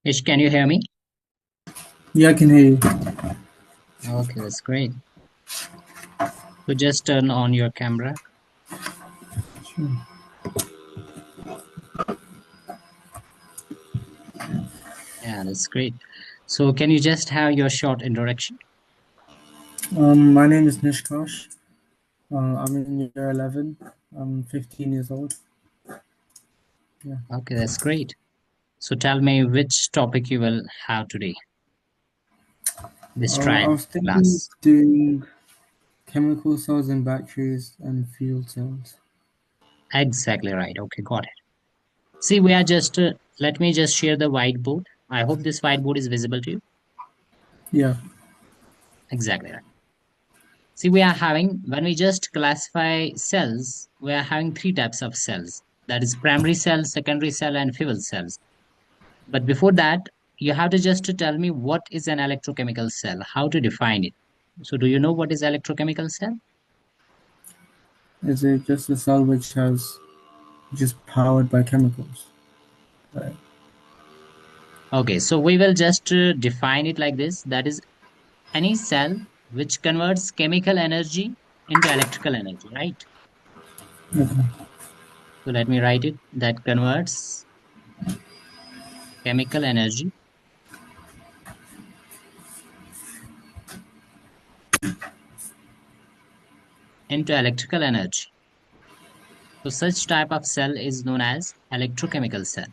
Nish, can you hear me? Yeah, I can hear you. Okay, that's great. So just turn on your camera. Sure. Yeah, that's great. So can you just have your short introduction? My name is Nish. I'm in year 11. I'm 15 years old. Yeah. Okay, that's great. So tell me which topic you will have today, this I trial was thinking of class. doing chemical cells and batteries and fuel cells. Exactly right. Okay, got it. See, we are just, let me just share the whiteboard. I hope this whiteboard is visible to you. Yeah. Exactly right. See, we are having, when we just classify cells, we are having three types of cells. That is primary cell, secondary cell, and fuel cells. But before that, you have to just to tell me what is an electrochemical cell, how to define it. So do you know what is electrochemical cell? Is it just a cell which has just powered by chemicals? Right. Okay, so we will just define it like this. That is any cell which converts chemical energy into electrical energy, right? Okay. So let me write it. That converts chemical energy into electrical energy. So such type of cell is known as electrochemical cell.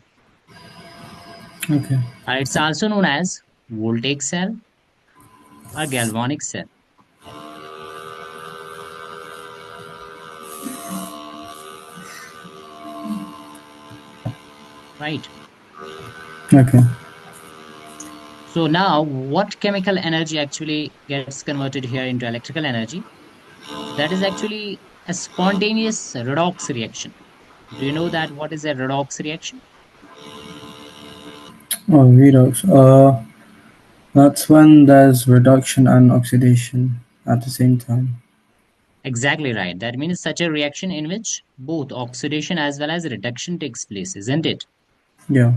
Okay. It's also known as voltaic cell or galvanic cell, right? Okay. So now what chemical energy actually gets converted here into electrical energy? That is actually a spontaneous redox reaction. Do you know that what is a redox reaction? Oh, redox. That's when there's reduction and oxidation at the same time. Exactly right. That means such a reaction in which both oxidation as well as reduction takes place, isn't it? Yeah.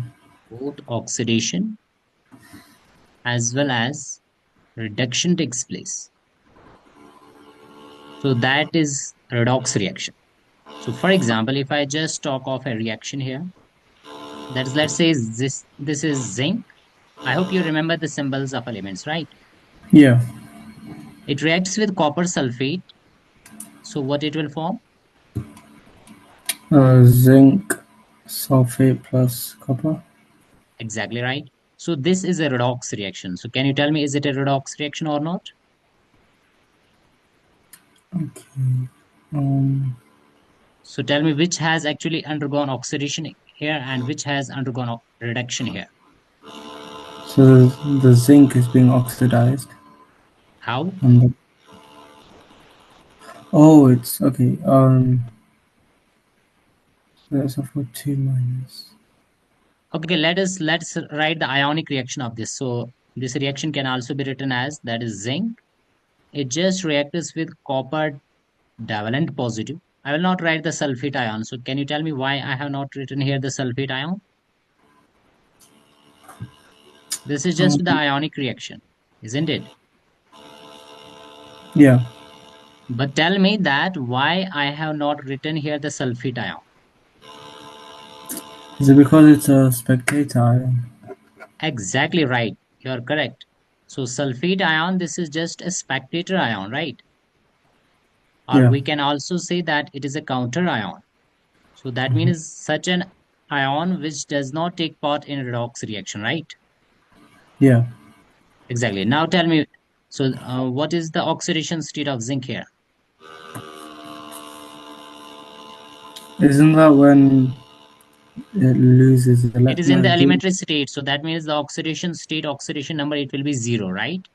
Both oxidation as well as reduction takes place. So that is redox reaction. So for example, if I just talk of a reaction here, that is, let's say this is zinc. I hope you remember the symbols of elements, right? Yeah. It reacts with copper sulfate. So what it will form? Zinc sulfate plus copper. Exactly right. So this is a redox reaction. So can you tell me, is it a redox reaction or not? Okay. Um. So tell me which has actually undergone oxidation here and which has undergone reduction here. So the zinc is being oxidized, How? and oh, it's okay. So that's a for two minus. Okay, let's write the ionic reaction of this. So this reaction can also be written as that is zinc. It just reacts with copper divalent positive. I will not write the sulfate ion. So can you tell me why I have not written here the sulfate ion? This is just the Um, ionic reaction, isn't it? yeah. But tell me that why I have not written here the sulfate ion. Is it because it's a spectator ion? Exactly right. You're correct. So sulfate ion, this is just a spectator ion, right? Or Yeah. we can also say that it is a counter ion. So that Mhm. means such an ion which does not take part in redox reaction, right? Yeah. Exactly. Now tell me, so what is the oxidation state of zinc here? Isn't that when it loses It is in the electronegativity? elementary state. So that means the oxidation state, oxidation number, it will be zero, right?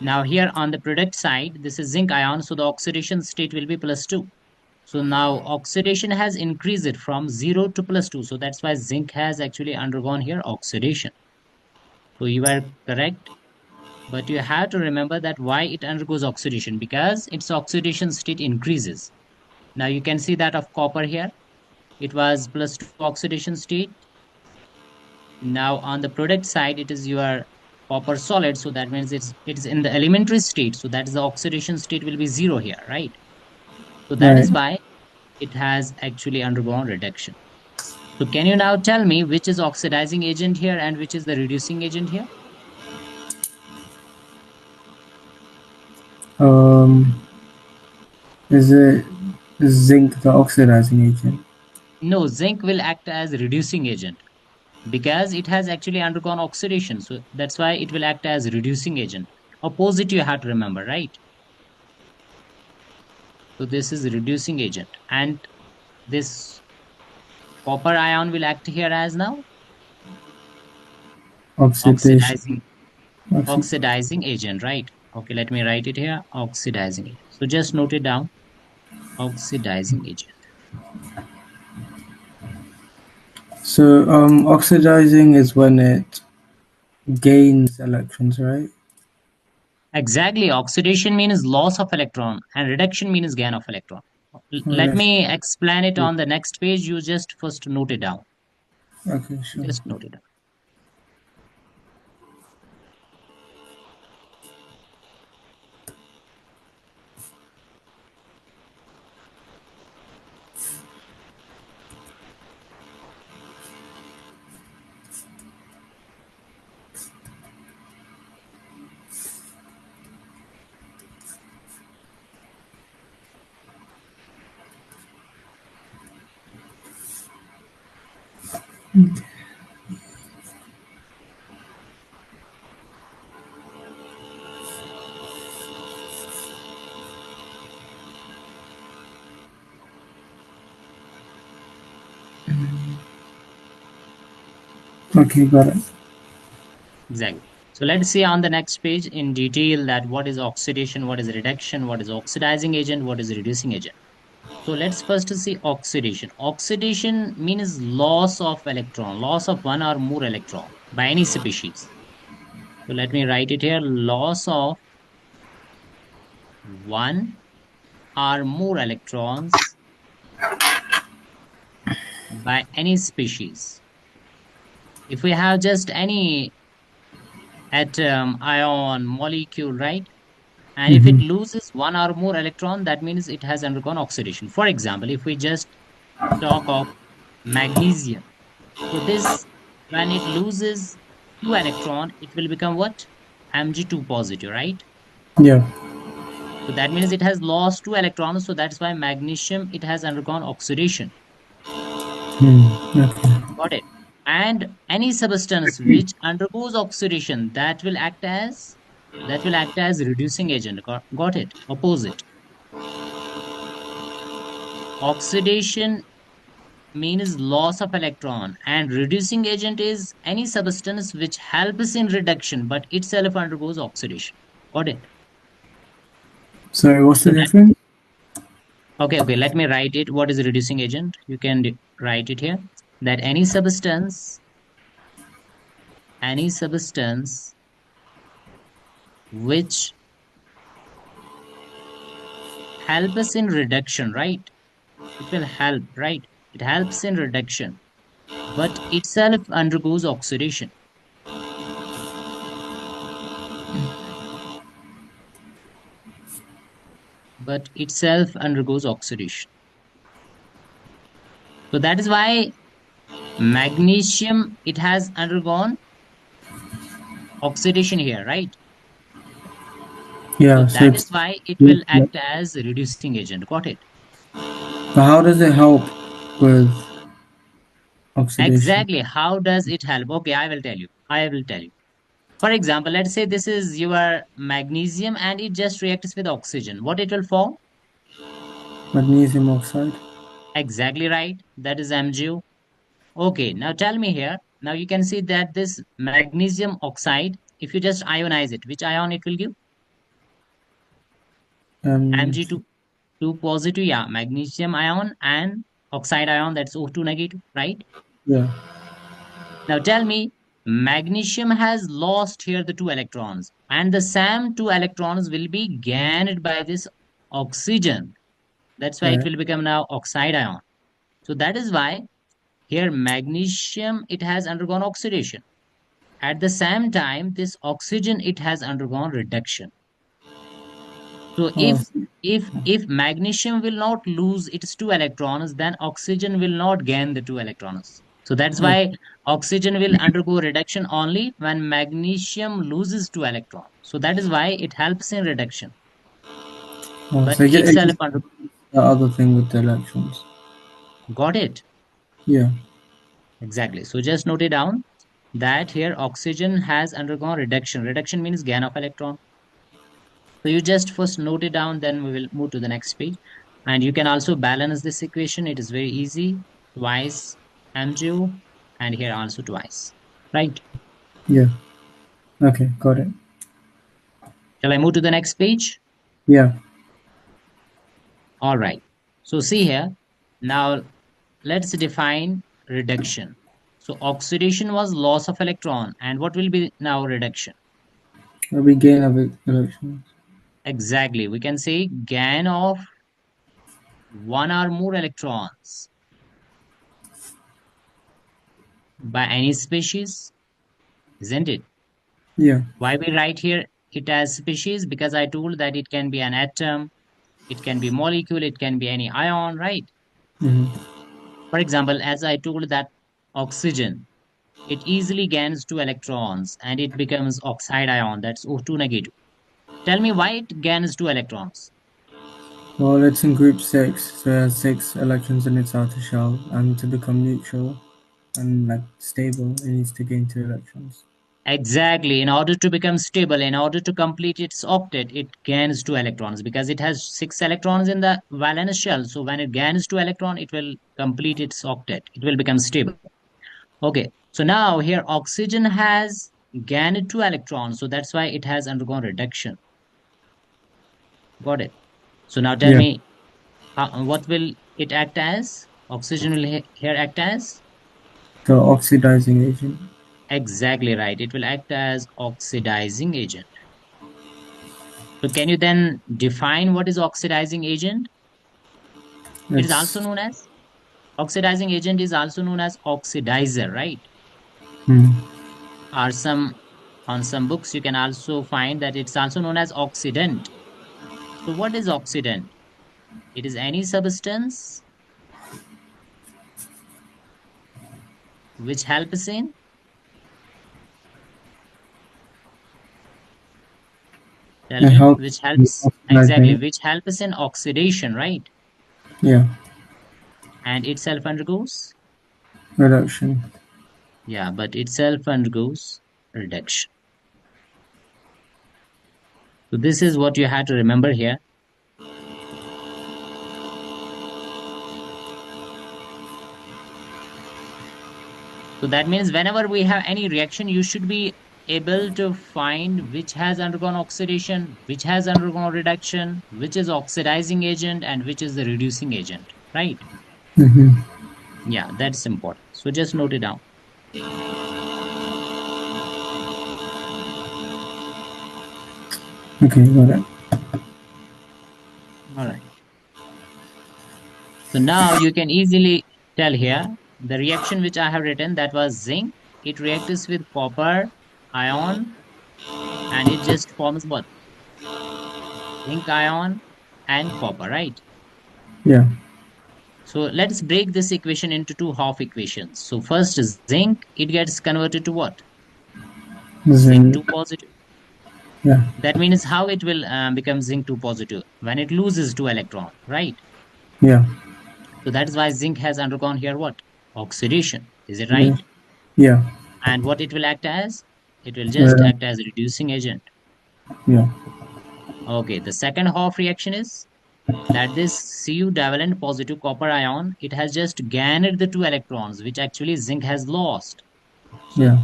Now here on the product side, this is zinc ion. So the oxidation state will be +2. So now oxidation has increased it from 0 to +2. So that's why zinc has actually undergone here oxidation. So you are correct. But you have to remember that why it undergoes oxidation, because its oxidation state increases. Now you can see that of copper here. It was plus 2 oxidation state. Now on the product side, it is your copper solid. So that means it is in the elementary state. So that is the oxidation state will be 0 here, right? So that Right. is why it has actually undergone reduction. So can you now tell me which is oxidizing agent here and which is the reducing agent here? Um, is it zinc the oxidizing agent? No, zinc will act as reducing agent because it has actually undergone oxidation. So that's why it will act as reducing agent. Opposite you have to remember, right? So this is reducing agent. And this copper ion will act here as now Oxidation. oxidizing Oxid. oxidizing agent, right? Okay, let me write it here, oxidizing agent. So just note it down, oxidizing agent. So oxidizing is when it gains electrons, right? Exactly, oxidation means loss of electron and reduction means gain of electron. Let Reduction. me explain it on the next page. You just first note it down. Okay, sure. Just note it down. Okay, got it. Exactly. So let's see on the next page in detail that what is oxidation, what is reduction, what is oxidizing agent, what is reducing agent. So let's first see oxidation. Oxidation means loss of electron, loss of one or more electron by any species. So let me write it here, loss of one or more electrons by any species. If we have just any atom, ion, molecule, right? And if it Mm-hmm. loses one or more electron, that means it has undergone oxidation. For example, if we just talk of magnesium, so this, when it loses two electron, it will become what? Mg2 positive, right? Yeah. So that means it has lost two electrons. So that's why magnesium, it has undergone oxidation. Okay. Got it? And any substance which undergoes oxidation, that will act as reducing agent. Got it? Opposite. Oxidation means loss of electron and reducing agent is any substance which helps in reduction but itself undergoes oxidation. Got it? Sorry, what's So the let difference? okay, let me write it. What is reducing agent? You can write it here that any substance which helps in reduction, right? It will help, right? It helps in reduction but itself undergoes oxidation. But itself undergoes oxidation. So that is why magnesium, it has undergone oxidation here, right? So Yeah, so that it's is why it yeah. will act as a reducing agent. Got it? But how does it help with oxidation? Exactly. How does it help? Okay, I will tell you. I will tell you. For example, let's say this is your magnesium and it just reacts with oxygen. What it will form? Magnesium oxide. Exactly right. That is MgO. Okay, now tell me here. Now you can see that this magnesium oxide, if you just ionize it, which ion it will give? Um, Mg2 2 positive, yeah, magnesium ion and oxide ion, that's O2 negative, right? yeah. Now tell me, magnesium has lost here the two electrons, and the same two electrons will be gained by this oxygen. That's why it Right. will become now oxide ion. So that is why here magnesium, it has undergone oxidation. At the same time, this oxygen, it has undergone reduction. So Oh, if magnesium will not lose its two electrons, then oxygen will not gain the two electrons. So that's oh, why oxygen will undergo reduction only when magnesium loses two electrons. So that is why it helps in reduction. oh, But so it itself just the other thing with the electrons. got it. Yeah, Exactly. So just note it down that here oxygen has undergone reduction. Reduction means gain of electron. So you just first note it down, then we will move to the next page. And you can also balance this equation. It is very easy. Twice m2 and here also twice. Right? yeah. Okay, got it. Shall I move to the next page? Yeah, All right. So see here. Now let's define reduction. So oxidation was loss of electron. And what will be now reduction? a regain of electrons. Exactly. We can say gain of one or more electrons by any species, isn't it? Yeah. Why we write here it as species? Because I told that it can be an atom, it can be molecule, it can be any ion, right? Mm-hmm. For example, as I told that oxygen, it easily gains two electrons and it becomes oxide ion, that's O2 negative. Tell me why it gains two electrons. Well, it's in group 6, so it has 6 electrons in its outer shell, and to become neutral and like stable, it needs to gain 2 electrons. Exactly. In order to become stable, in order to complete its octet, it gains two electrons because it has six electrons in the valence shell. So when it gains two electrons, it will complete its octet. It will become stable. Okay. So now here oxygen has gained two electrons. So that's why it has undergone reduction. Got it. So now tell Yeah, me, what will it act as? Oxygen will here act as? the oxidizing agent. Exactly right. It will act as oxidizing agent. So can you then define what is oxidizing agent? It is also It's known as oxidizing agent is also known as oxidizer, right? mm, Or some on some books you can also find that it's also known as oxidant. So what is oxidant? It is any substance which helps in tell it me helps which in helps exactly oxidizing. which helps in oxidation, right? Yeah, And itself undergoes reduction. yeah, but itself undergoes reduction. So this is what you have to remember here. So that means whenever we have any reaction, you should be able to find which has undergone oxidation, which has undergone reduction, which is oxidizing agent, and which is the reducing agent, right? Mm-hmm. Yeah, that's important. So just note it down. Okay, got it. All right. So now you can easily tell here the reaction which I have written that was zinc. It reacts with copper ion and it just forms what? Zinc ion and copper, right? Yeah, So let's break this equation into two half equations. So first is zinc, it gets converted to what? Zinc zinc. 2 positive. Yeah, That means how it will become zinc 2 positive when it loses two electron, right? yeah, So that is why zinc has undergone here what? Oxidation. Is it yeah, right? yeah, And what it will act as? It will just uh, act as a reducing agent. yeah, Okay, the second half reaction is that this Cu divalent positive copper ion, it has just gained the two electrons, which actually zinc has lost. So yeah,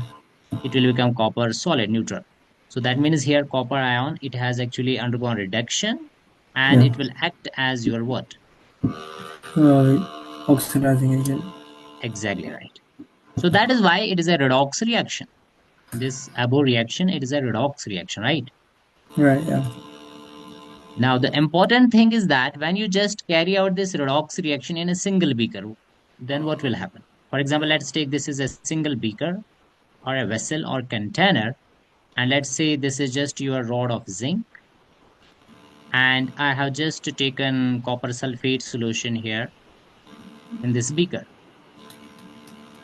it will become copper solid neutral. So that means here copper ion, it has actually undergone reduction and yeah. it will act as your what? Oxidizing agent. Exactly right. So that is why it is a redox reaction. This above reaction, it is a redox reaction, right? Right, yeah. Now the important thing is that when you just carry out this redox reaction in a single beaker, then what will happen? For example, let's take this is a single beaker or a vessel or container, and let's say this is just your rod of zinc, and I have just taken copper sulfate solution here in this beaker.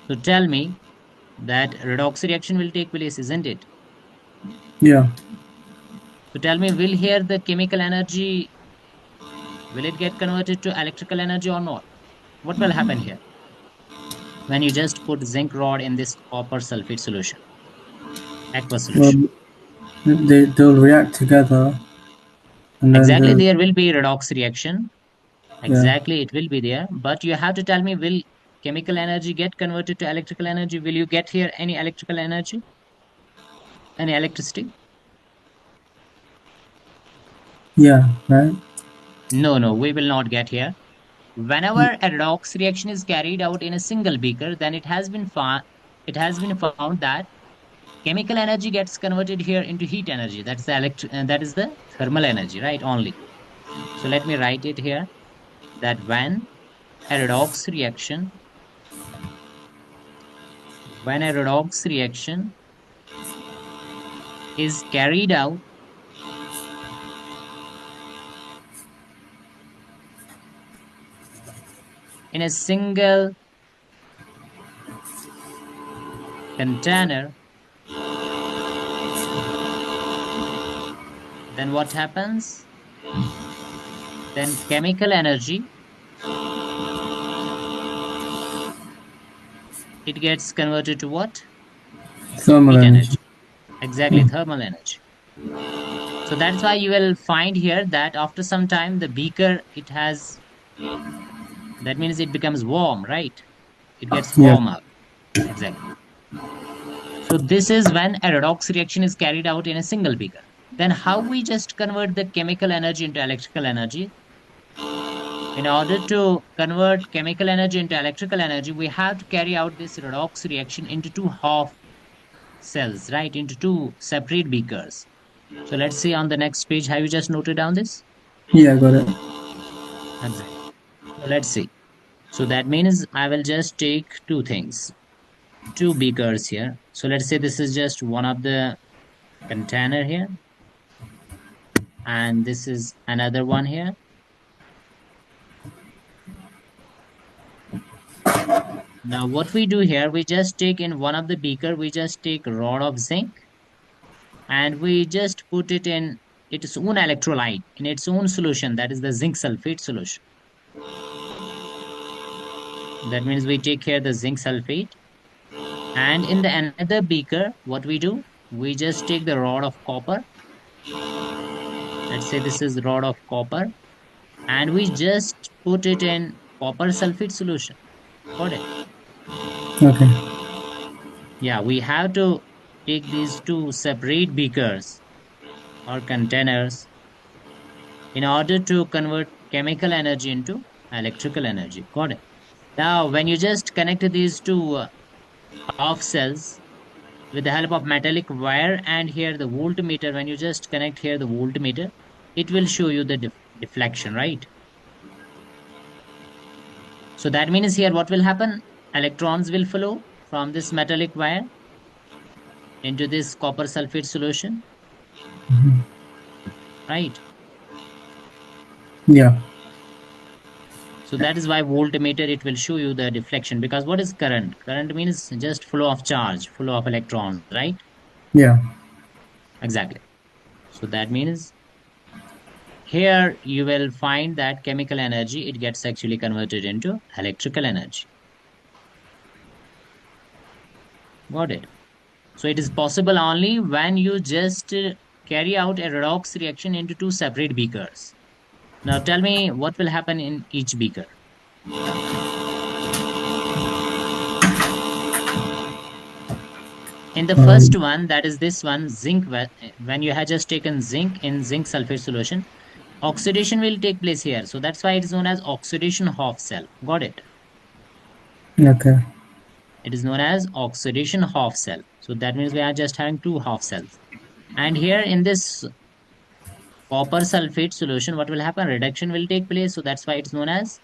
So tell me that redox reaction will take place, isn't it? Yeah. So tell me, will here the chemical energy, will it get converted to electrical energy or not? What will happen here when you just put zinc rod in this copper sulfate solution, aqua Well, solution? they'll react together, and then Exactly, the there will be redox reaction. yeah, Exactly, it will be there. But you have to tell me, will chemical energy get converted to electrical energy? Will you get here any electrical energy, any electricity? yeah, right. No, no, we will not get here. Whenever a redox reaction is carried out in a single beaker, then it has been found that chemical energy gets converted here into heat energy. That's the that is the thermal energy, right? Only. So let me write it here that a redox reaction, when a redox reaction is carried out in a single container, then what happens? Then chemical energy, it gets converted to what? Thermal Heat energy. energy. Exactly, Hmm. thermal energy. So that's why you will find here that after some time the beaker, it has, that means it becomes warm, right? It gets Yeah. warm up. Exactly. So this is when a redox reaction is carried out in a single beaker. Then how we just convert the chemical energy into electrical energy? In order to convert chemical energy into electrical energy, we have to carry out this redox reaction into two half cells, right? Into two separate beakers. So let's see on the next page. Have you just noted down this? Yeah, I got it. Exactly. So let's see. So that means I will just take two things, two beakers here. So let's say this is just one of the container here, and this is another one here. Now what we do here, we just take in one of the beaker, we just take a rod of zinc, and we just put it in its own electrolyte, in its own solution, that is the zinc sulfate solution. That means we take here the zinc sulfate, and in the another beaker, what we do, we just take the rod of copper. Let's say this is rod of copper, and we just put it in copper sulfate solution. Got it? Okay. Yeah, we have to take these two separate beakers or containers in order to convert chemical energy into electrical energy. Got it? Now, when you just connect these two half cells with the help of metallic wire and here the voltmeter, when you just connect here the voltmeter, it will show you the deflection, right? So that means here what will happen? Electrons will flow from this metallic wire into this copper sulfate solution, right? Yeah. So that is why voltmeter, it will show you the deflection, because what is current? Current means just flow of charge, flow of electrons, right? Yeah. Exactly. So that means here you will find that chemical energy, it gets actually converted into electrical energy. Got it? So it is possible only when you just carry out a redox reaction into two separate beakers. Now tell me what will happen in each beaker. In the first Um, one, that is this one, zinc, when you have just taken zinc in zinc sulfate solution, oxidation will take place here. So that's why it is known as oxidation half cell. Got it? okay. It is known as oxidation half cell. So that means we are just having two half cells. And here in this copper sulfate solution, what will happen? Reduction will take place. So that's why it's known as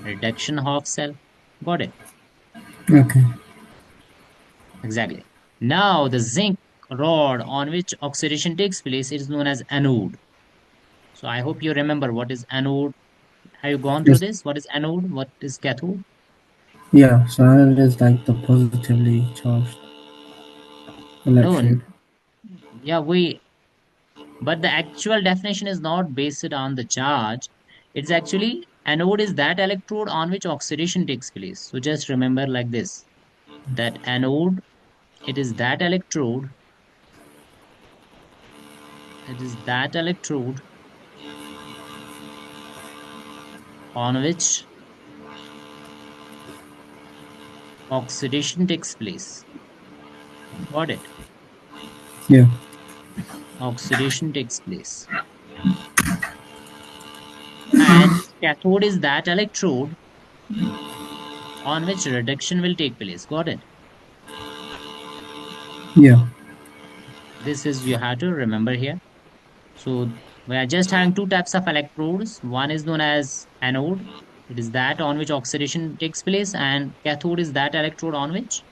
reduction half cell. Got it? Okay. Exactly. Now, the zinc rod on which oxidation takes place is known as anode. So I hope you remember what is anode. Have you gone through Yes. this? What is anode? What is cathode? Yeah. So anode is like the positively charged No, electrode. yeah, but the actual definition is not based on the charge. It's actually anode is that electrode on which oxidation takes place. So just remember like this, that anode, it is that electrode, it is that electrode on which oxidation takes place. Got it? Yeah. Oxidation takes place. And cathode is that electrode on which reduction will take place. Got it? Yeah. This is you have to remember here. So we are just having two types of electrodes. One is known as anode. It is that on which oxidation takes place, and cathode is that electrode on which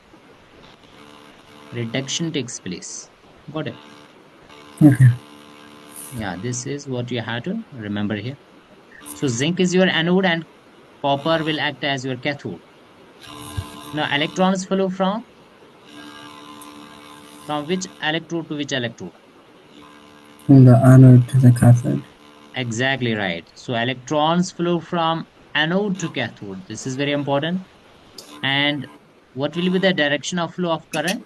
reduction takes place. Got it? Okay. Yeah, this is what you have to remember here. So zinc is your anode and copper will act as your cathode. Now electrons flow from which electrode to which electrode? From the anode to the cathode. Exactly right. So electrons flow from anode to cathode. This is very important. And what will be the direction of flow of current?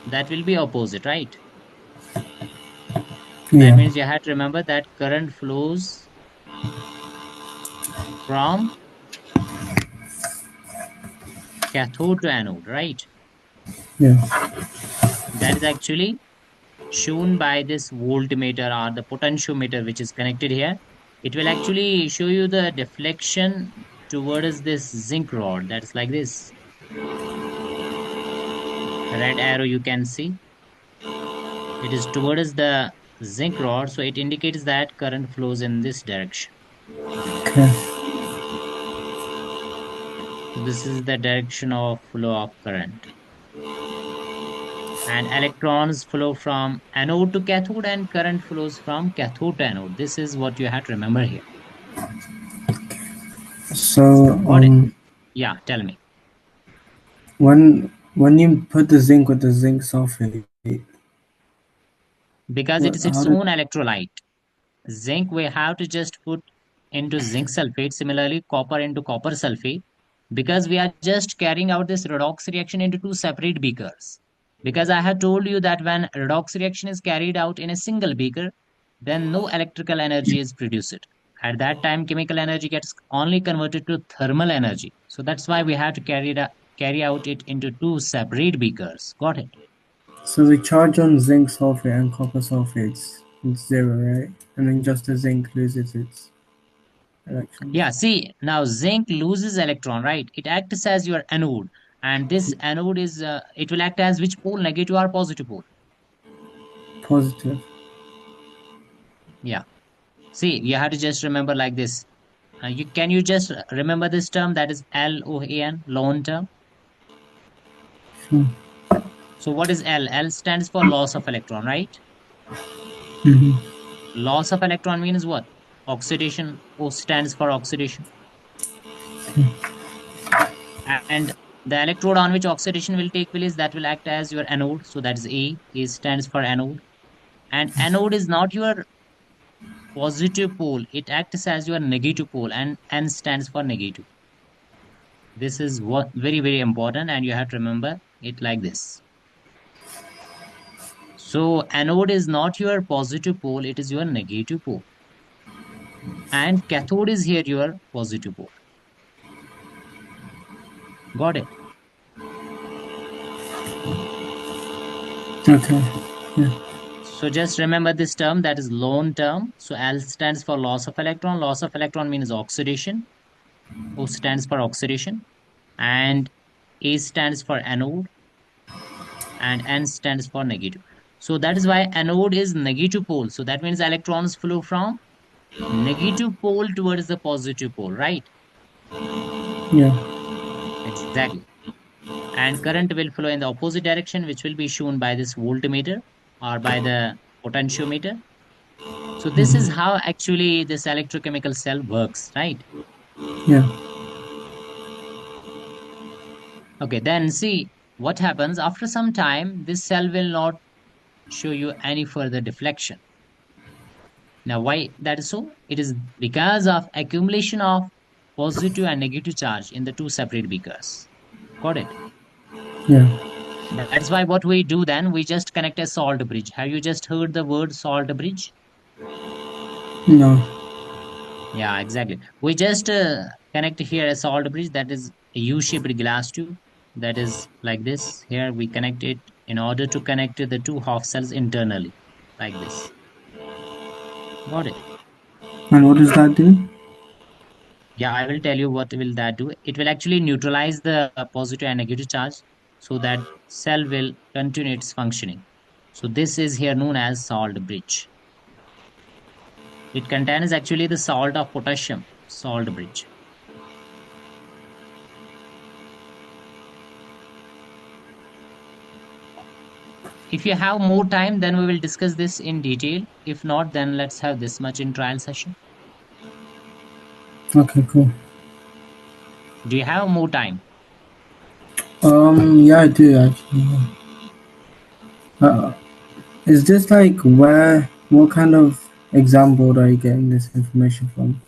That will be opposite, right? That Yeah. means you have to remember that current flows from cathode to anode, right? Yeah. That is actually shown by this voltmeter or the potentiometer which is connected here. It will actually show you the deflection towards this zinc rod. That's like this red arrow you can see. It is towards the zinc rod, so it indicates that current flows in this direction. Okay. So this is the direction of flow of current. And electrons flow from anode to cathode and current flows from cathode to anode. This is what you have to remember here. So Got it? Yeah, tell me. when you put the zinc with the zinc sulfate, Because it what is how its did own electrolyte. Zinc we have to just put into zinc sulfate. Similarly, copper into copper sulfate. Because we are just carrying out this redox reaction into two separate beakers. Because I had told you that when redox reaction is carried out in a single beaker, then no electrical energy is produced. At that time, chemical energy gets only converted to thermal energy. So that's why we have to carry out it into two separate beakers. Got it? so the charge on zinc sulfate and copper sulfates is zero, right? And then just the zinc loses its electrons. Yeah, see, now zinc loses electron, right? It acts as your anode. And this anode is, it will act as which pole, negative or positive pole? Positive. Yeah. See, you have to just remember like this. Can you just remember this term that is LOAN, lone term? Hmm. So what is L? L stands for loss of electron, right? Mm-hmm. Loss of electron means what? Oxidation. O stands for oxidation. And the electrode on which oxidation will take place, that will act as your anode. So that is A. A stands for anode. And anode is not your positive pole. It acts as your negative pole, and N stands for negative. This is what very, very important, and you have to remember it like this. So anode is not your positive pole, it is your negative pole. And cathode is here your positive pole. Got it? Okay. Yeah. So just remember this term, that is lone term. So L stands for loss of electron. Loss of electron means oxidation. O stands for oxidation. And A stands for anode. And N stands for negative. So that is why anode is negative pole. So that means electrons flow from Negative pole towards the positive pole, right? Yeah. Exactly. And current will flow in the opposite direction, which will be shown by this voltmeter or by the potentiometer. So this is Hmm. how actually this electrochemical cell works, right? Yeah. Okay, then see what happens after some time, this cell will not show you any further deflection. Now, why that is so? It is because of accumulation of positive and negative charge in the two separate beakers. Got it? Yeah. That's why what we do then, we just connect a salt bridge. Have you just heard the word salt bridge? No. Yeah, exactly. We just connect here a salt bridge that is a U-shaped glass tube that is like this. Here we connect it in order to connect the two half cells internally, like this. Got it? And what does that do? Yeah, I will tell you what will that do. It will actually neutralize the positive and negative charge so that cell will continue its functioning. So this is here known as salt bridge. It contains actually the salt of potassium, salt bridge. If you have more time, then we will discuss this in detail. If not, then let's have this much in trial session. Okay, cool. Do you have more time? Yeah, I do actually. Uh, is this like what kind of exam board are you getting this information from?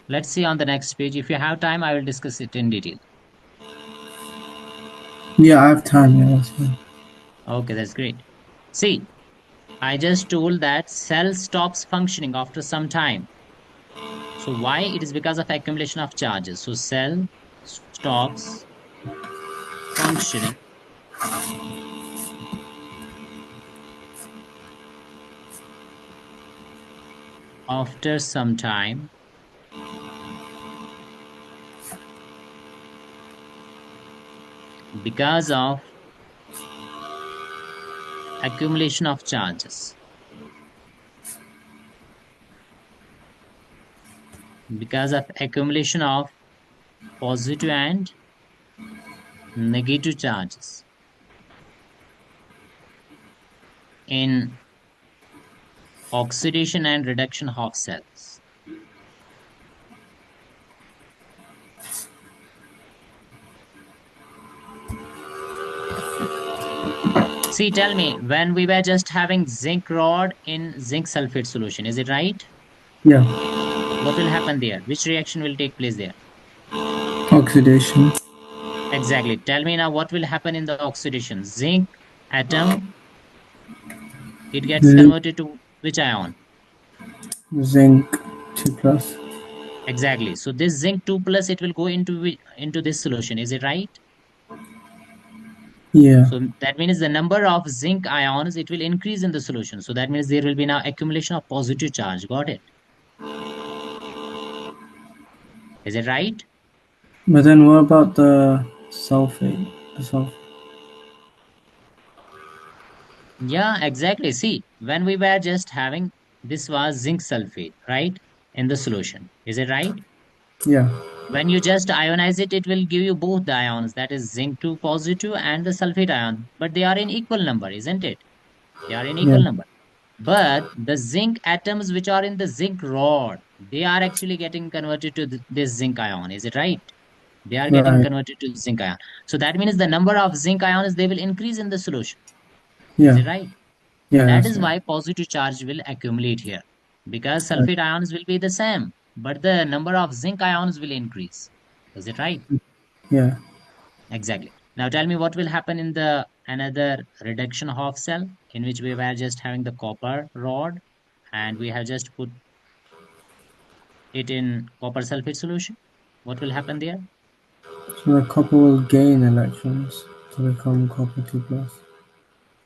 Let's see on the next page. If you have time, I will discuss it in detail. Yeah, I have time. Yeah, that's fine. Okay, that's great. See, I just told that cell stops functioning after some time. So why? It is because of accumulation of charges. So cell stops functioning after some time because of accumulation of charges. Because of accumulation of positive and negative charges in oxidation and reduction of cells. See, tell me, when we were just having zinc rod in zinc sulfate solution, is it right? Yeah. What will happen there? Which reaction will take place there? Oxidation. Exactly. Tell me now what will happen in the oxidation. Zinc atom, it gets Li- converted to which ion? zinc 2 plus. Exactly. So this zinc 2 plus, it will go into into this solution. Is it right? Yeah. So that means the number of zinc ions, it will increase in the solution. So that means there will be now accumulation of positive charge. Got it? Is it right? But then what about the sulfate? The sulfate. Yeah, exactly. See, when we were just having this was zinc sulfate, right? In the solution. Is it right? Yeah. When you just ionize it, it will give you both the ions, that is zinc 2 positive and the sulfate ion. But they are in equal number, isn't it? They are in Yeah. equal number. But the zinc atoms which are in the zinc rod, they are actually getting converted to this zinc ion. Is it right? They are getting Right. converted to zinc ion. So that means the number of zinc ions, they will increase in the solution. Is Yeah. it right? Yeah, That that's is right. why positive charge will accumulate here because Right. sulfate ions will be the same, but the number of zinc ions will increase. Is it right? Yeah. Exactly. Now tell me what will happen in the another reduction half cell in which we were just having the copper rod and we have just put it in copper sulfate solution. What will happen there? So the copper will gain electrons to become copper 2 plus.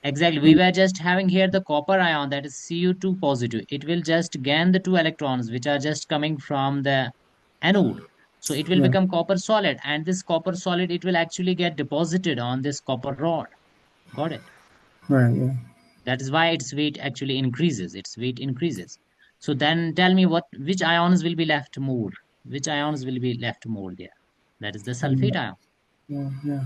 Exactly. We And were just having here the copper ion that is Cu2 positive. It will just gain the two electrons which are just coming from the anode. So it will yeah. become copper solid and this copper solid it will actually get deposited on this copper rod. Got it? Right. Yeah. That is why its weight actually increases. Its weight increases. So then tell me which ions will be left more? Which ions will be left more there? That is the Um, sulfate ion. yeah, yeah,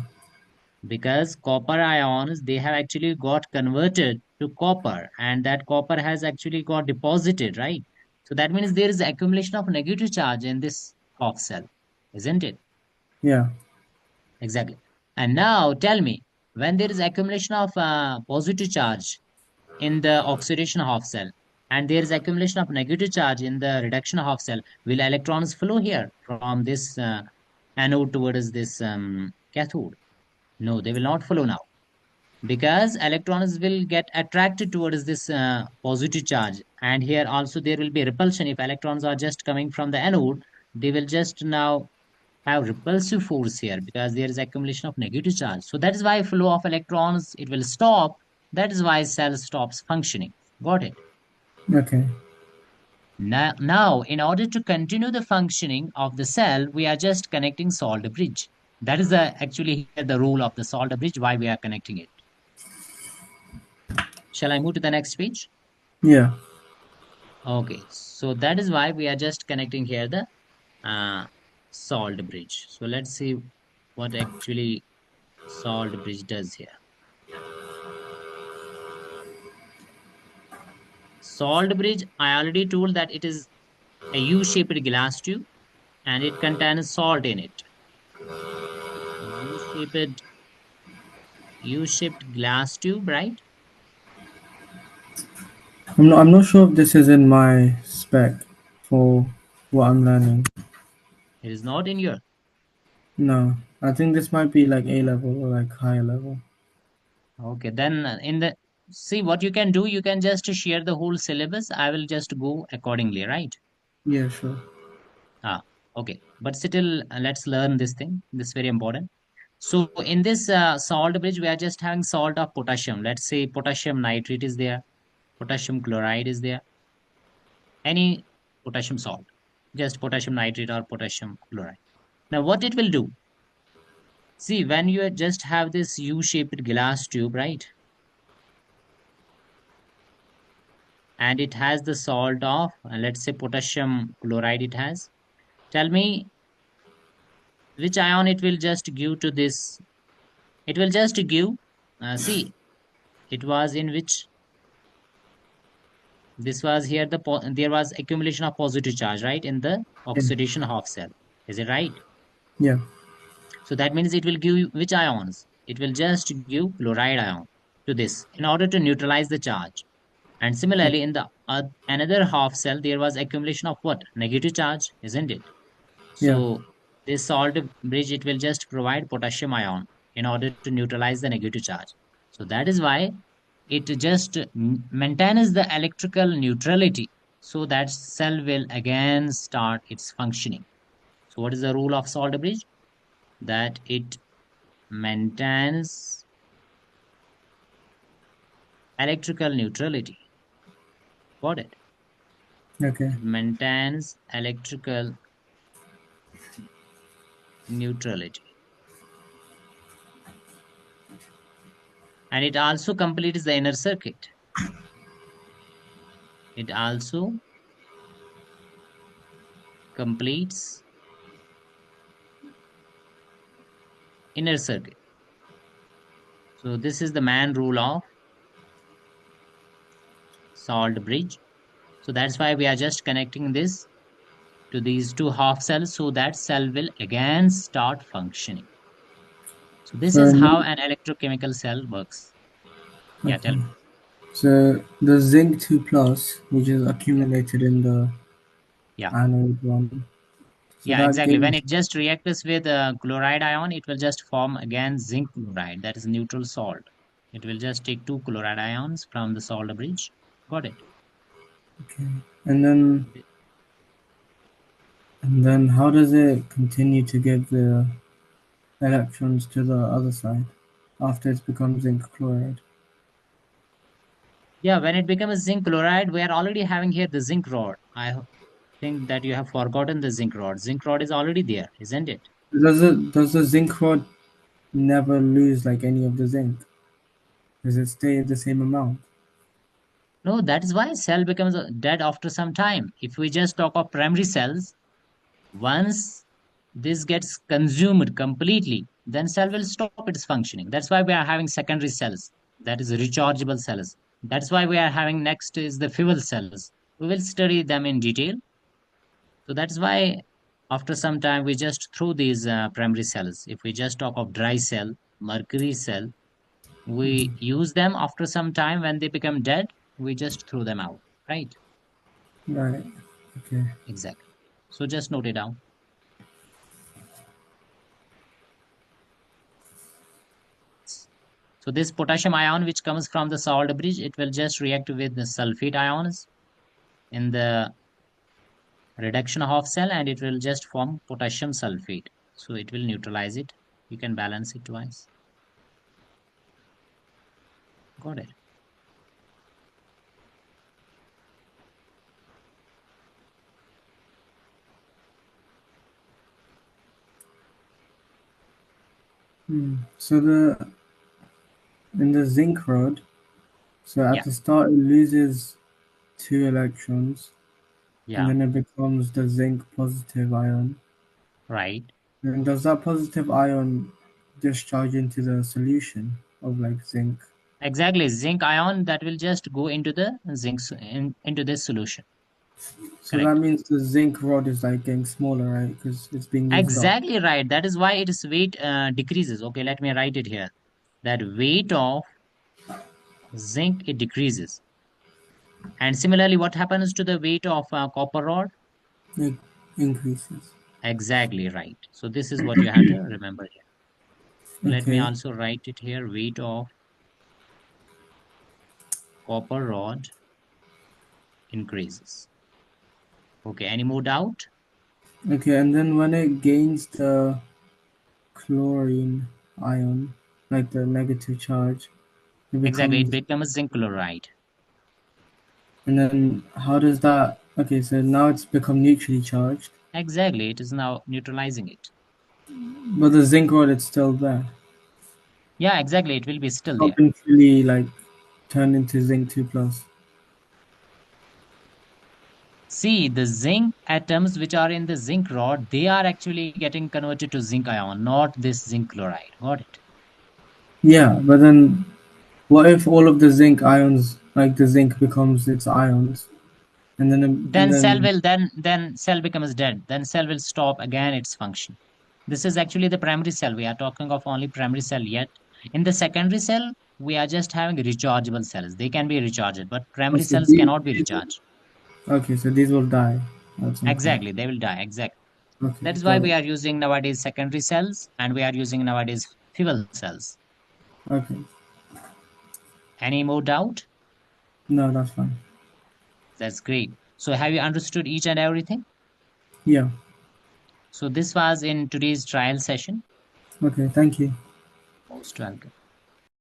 Because copper ions, they have actually got converted to copper, and that copper has actually got deposited, right? So that means there is accumulation of negative charge in this half cell, isn't it? yeah. Exactly. And now tell me, when there is accumulation of positive charge in the oxidation half cell, and there is accumulation of negative charge in the reduction half cell, will electrons flow here from this anode towards this cathode? No, they will not flow now, because electrons will get attracted towards this positive charge, and here also there will be repulsion. If electrons are just coming from the anode, they will just now have repulsive force here, because there is accumulation of negative charge. So that is why flow of electrons, it will stop. That is why cell stops functioning. Got it? Okay, Now, in order to continue the functioning of the cell, we are just connecting salt bridge. That is actually here the role of the salt bridge, why we are connecting it. Shall I move to the next page? yeah. Okay, so that is why we are just connecting here the uh, salt bridge. So let's see what actually salt bridge does here. Salt bridge, I already told that it is a U-shaped glass tube, and it contains salt in it. A U-shaped glass tube, right? I'm not sure if this is in my spec for what I'm learning. It is not in your. No, I think this might be like A level or like higher level. Okay, then in the, see what you can do, you can just share the whole syllabus. I will just go accordingly, right? Yeah, sure. Ah, okay. But still, let's learn this thing. This is very important. So in this salt bridge, we are just having salt of potassium. Let's say potassium nitrate is there, potassium chloride is there, any potassium salt, just potassium nitrate or potassium chloride. Now, what it will do? See, when you just have this U-shaped glass tube, right? And it has the salt of, let's say, potassium chloride it has. Tell me which ion it will just give to this. It will just give, see, it was in which, this was here, there was accumulation of positive charge, right? In the Yeah, oxidation half cell. Is it right? yeah, So that means it will give you which ions? It will just give chloride ion to this in order to neutralize the charge. And yeah, similarly, in the another half cell, there was accumulation of what? Negative charge, isn't it? yeah. So this salt bridge, it will just provide potassium ion in order to neutralize the negative charge. So that is why it just maintains the electrical neutrality, so that cell will again start its functioning. So what is the rule of salt bridge? That it maintains electrical neutrality. Got it? Okay, It maintains electrical neutrality. And it also completes the inner circuit. It also completes inner circuit. So this is the main rule of salt bridge. So that's why we are just connecting this to these two half cells, so that cell will again start functioning. So this so is how an electrochemical cell works. Yeah, tell okay, me. so the zinc 2 plus, which is accumulated in the Yeah. anode one, so Yeah, that exactly. When gives it just reacts with chloride ion, it will just form again zinc chloride, that is neutral salt. It will just take two chloride ions from the salt bridge. Got it? okay, and then and then how does it continue to give the electrons to the other side after it's become zinc chloride? Yeah, when it becomes zinc chloride, we are already having here the zinc rod. Think that you have forgotten the zinc rod. Zinc rod is already there, isn't it? Does the zinc rod never lose like any of the zinc? Does it stay the same amount? No, that is why cell becomes dead after some time. If we just talk of primary cells, once this gets consumed completely, then cell will stop its functioning. That's why we are having secondary cells, that is rechargeable cells. That's why we are having next is the fuel cells. We will study them in detail. So that's why after some time we just throw these primary cells. If we just talk of dry cell, mercury cell, we use them after some time when they become dead, we just throw them out, right? Right. Okay. Exactly. So just note it down. So this potassium ion which comes from the salt bridge, it will just react with the sulfate ions in the reduction of cell and it will just form potassium sulfate. So it will neutralize it. You can balance it twice. Got it. So the in the zinc rod, so at Yeah. the start it loses two electrons, and Yeah. then it becomes the zinc positive ion. Right. And does that positive ion discharge into the solution of like zinc? Exactly. Zinc ion that will just go into the into this solution. So that Correct. means the zinc rod is like getting smaller, right? Because it's being used up. Exactly right. That is why its weight decreases. Okay, let me write it here. That weight of zinc it decreases. And similarly, what happens to the weight of copper rod? It increases. Exactly right. So this is what you have to remember here. Let me Okay. also write it here. Weight of copper rod increases. Okay, any more doubt? Okay, and then when it gains the chlorine ion, like the negative charge, it Exactly, it becomes. becomes zinc chloride. And then how does that? Okay, so now it's become neutrally charged, Exactly, it is now neutralizing it. but the zinc rod it's still there. Yeah, exactly, it will be It's still not there. been fully like turned into zinc 2 plus. See, the zinc atoms which are in the zinc rod, they are actually getting converted to zinc ion, not this zinc chloride. Got it? Yeah, but then what if all of the zinc ions, like the zinc becomes its ions, and Then cell then will then cell becomes dead. Then cell will stop again its function. This is actually the primary cell. We are talking of only primary cell yet. In the secondary cell, we are just having rechargeable cells. They can be recharged, but primary so cells cannot be these recharged. okay, so these will die at some point. Exactly, they will die. Exactly. Okay, That is why got we it. are using nowadays secondary cells and we are using nowadays fuel cells. Okay, Any more doubt? no, that's fine. That's great. So have you understood each and everything? Yeah. So this was in today's trial session. Okay, thank you. Most welcome.